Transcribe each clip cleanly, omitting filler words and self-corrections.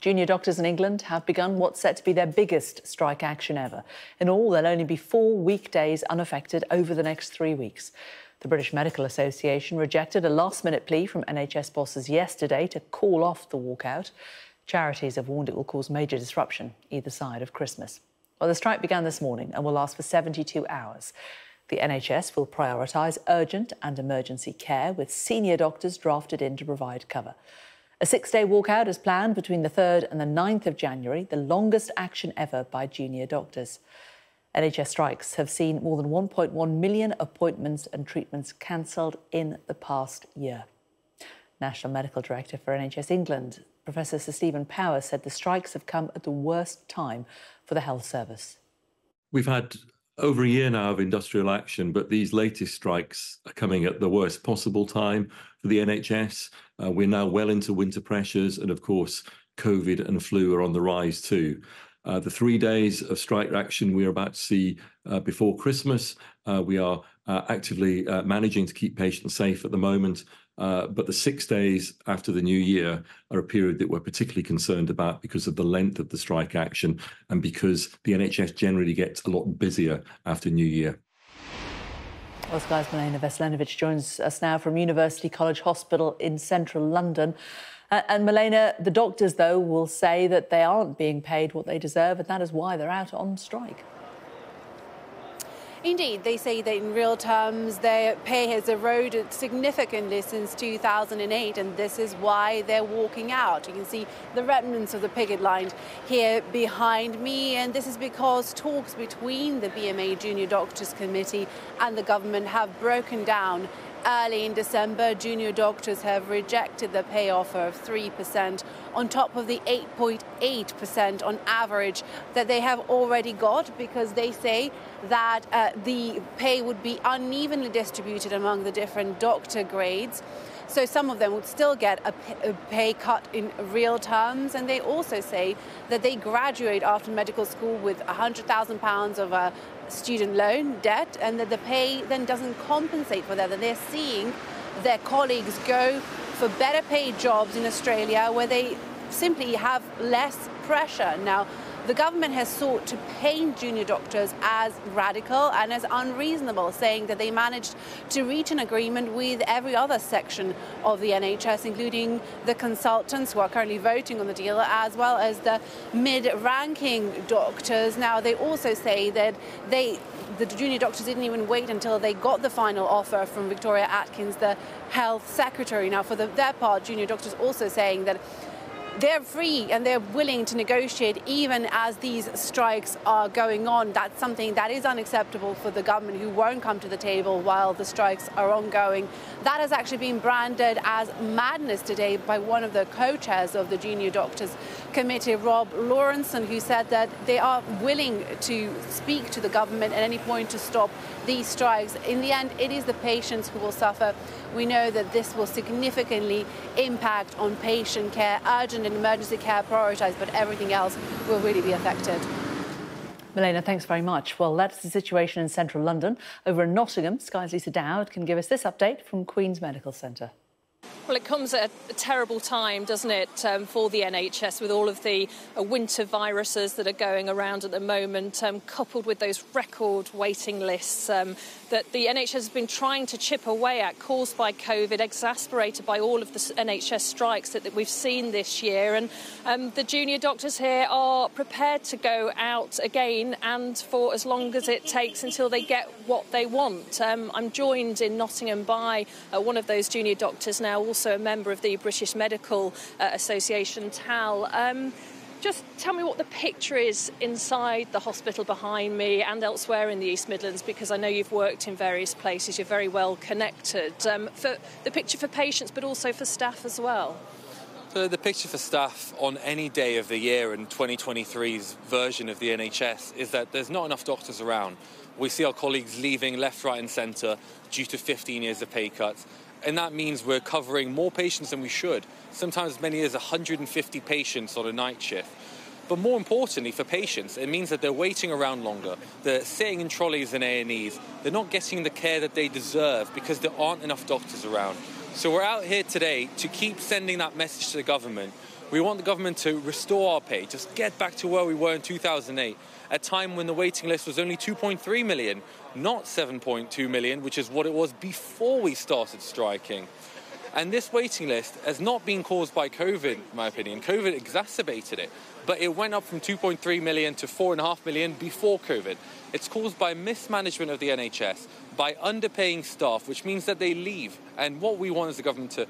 Junior doctors in England have begun what's set to be their biggest strike action ever. In all, there'll only be 4 weekdays unaffected over the next 3 weeks. The British Medical Association rejected a last-minute plea from NHS bosses yesterday to call off the walkout. Charities have warned it will cause major disruption either side of Christmas. Well, the strike began this morning and will last for 72 hours. The NHS will prioritise urgent and emergency care, with senior doctors drafted in to provide cover. A 6-day walkout is planned between the 3rd and the 9th of January, the longest action ever by junior doctors. NHS strikes have seen more than 1.1 million appointments and treatments cancelled in the past year. National Medical Director for NHS England, Professor Sir Stephen Power, said the strikes have come at the worst time for the health service. We've had over a year now of industrial action, but these latest strikes are coming at the worst possible time for the NHS. We're now well into winter pressures, and of course, COVID and flu are on the rise too. The 3 days of strike action we're about to see before Christmas, we are actively managing to keep patients safe at the moment. But the 6 days after the new year are a period that we're particularly concerned about because of the length of the strike action and because the NHS generally gets a lot busier after New Year. Well, Sky's Milena Veselinovic joins us now from University College Hospital in central London. And Milena, the doctors, though, will say that they aren't being paid what they deserve, and that is why they're out on strike. Indeed, they say that in real terms their pay has eroded significantly since 2008, and this is why they're walking out. You can see the remnants of the picket line here behind me, and this is because talks between the BMA Junior Doctors Committee and the government have broken down. Early in December, junior doctors have rejected the pay offer of 3% on top of the 8.8% on average that they have already got, because they say that the pay would be unevenly distributed among the different doctor grades. So some of them would still get a pay cut in real terms, and they also say that they graduate after medical school with £100,000 of a student loan debt, and that the pay then doesn't compensate for that, and they're seeing their colleagues go for better paid jobs in Australia where they simply have less pressure. Now, the government has sought to paint junior doctors as radical and as unreasonable, saying that they managed to reach an agreement with every other section of the NHS, including the consultants who are currently voting on the deal, as well as the mid-ranking doctors. Now, they also say that the junior doctors didn't even wait until they got the final offer from Victoria Atkins, the health secretary. Now, for their part, junior doctors also saying that they're free and they're willing to negotiate even as these strikes are going on. That's something that is unacceptable for the government, who won't come to the table while the strikes are ongoing. That has actually been branded as madness today by one of the co-chairs of the Junior Doctors Committee, Rob Lawrenson, who said that they are willing to speak to the government at any point to stop these strikes. In the end, it is the patients who will suffer. We know that this will significantly impact on patient care, urgent and emergency care prioritised, but everything else will really be affected. Milena, thanks very much. Well, that's the situation in central London. Over in Nottingham, Sky's Lisa Dowd can give us this update from Queen's Medical Centre. Well, it comes at a terrible time, doesn't it, for the NHS, with all of the winter viruses that are going around at the moment, coupled with those record waiting lists that the NHS has been trying to chip away at, caused by COVID, exasperated by all of the NHS strikes that we've seen this year. And the junior doctors here are prepared to go out again, and for as long as it takes until they get what they want. I'm joined in Nottingham by one of those junior doctors now, also a member of the British Medical Association, TAL. Just tell me what the picture is inside the hospital behind me and elsewhere in the East Midlands, because I know you've worked in various places, you're very well connected. For the picture for patients, but also for staff as well. So the picture for staff on any day of the year in 2023's version of the NHS is that there's not enough doctors around. We see our colleagues leaving left, right and centre due to 15 years of pay cuts. And that means we're covering more patients than we should, sometimes as many as 150 patients on a night shift. But more importantly for patients, it means that they're waiting around longer, they're sitting in trolleys and A&Es, they're not getting the care that they deserve because there aren't enough doctors around. So we're out here today to keep sending that message to the government. We want the government to restore our pay, just get back to where we were in 2008, a time when the waiting list was only 2.3 million, not 7.2 million, which is what it was before we started striking. And this waiting list has not been caused by COVID, in my opinion. COVID exacerbated it, but it went up from 2.3 million to 4.5 million before COVID. It's caused by mismanagement of the NHS, by underpaying staff, which means that they leave. And what we want is the government to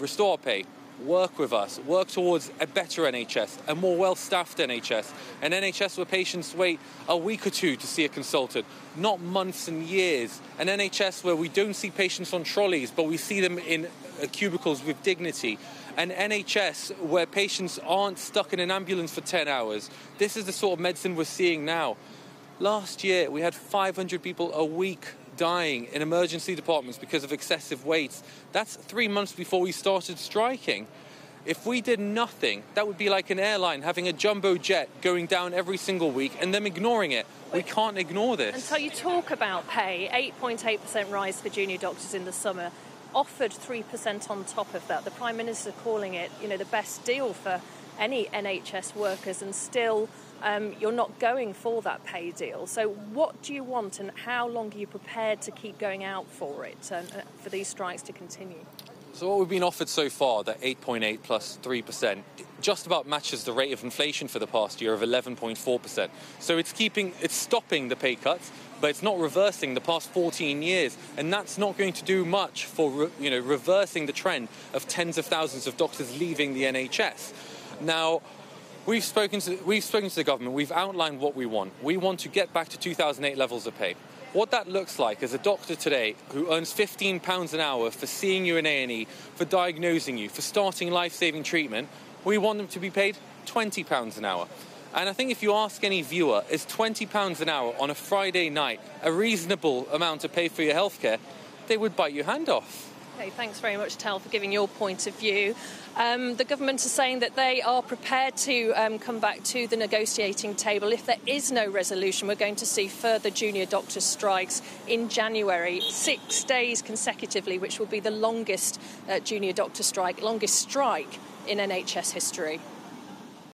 restore pay, work with us, work towards a better NHS, a more well-staffed NHS, an NHS where patients wait a week or two to see a consultant, not months and years, an NHS where we don't see patients on trolleys, but we see them in cubicles with dignity, an NHS where patients aren't stuck in an ambulance for 10 hours. This is the sort of medicine we're seeing now. Last year, we had 500 people a week dying in emergency departments because of excessive waits. That's 3 months before we started striking. If we did nothing, that would be like an airline having a jumbo jet going down every single week and them ignoring it. We can't ignore this. And so you talk about pay, 8.8% rise for junior doctors in the summer, offered 3% on top of that. The Prime Minister calling it, the best deal for any NHS workers, and still you're not going for that pay deal. So what do you want, and how long are you prepared to keep going out for it, for these strikes to continue? So what we've been offered so far, that 8.8 plus 3%, just about matches the rate of inflation for the past year of 11.4%. So it's stopping the pay cuts, but it's not reversing the past 14 years. And that's not going to do much for, reversing the trend of tens of thousands of doctors leaving the NHS. Now, we've spoken to the government. We've outlined what we want. We want to get back to 2008 levels of pay. What that looks like is a doctor today who earns £15 an hour for seeing you in A&E, for diagnosing you, for starting life-saving treatment. We want them to be paid £20 an hour. And I think if you ask any viewer, is £20 an hour on a Friday night a reasonable amount to pay for your healthcare, they would bite your hand off. Okay, thanks very much, Tel, for giving your point of view. The government is saying that they are prepared to come back to the negotiating table. If there is no resolution, we're going to see further junior doctor strikes in January, 6 days consecutively, which will be the longest junior doctor strike, longest strike in NHS history.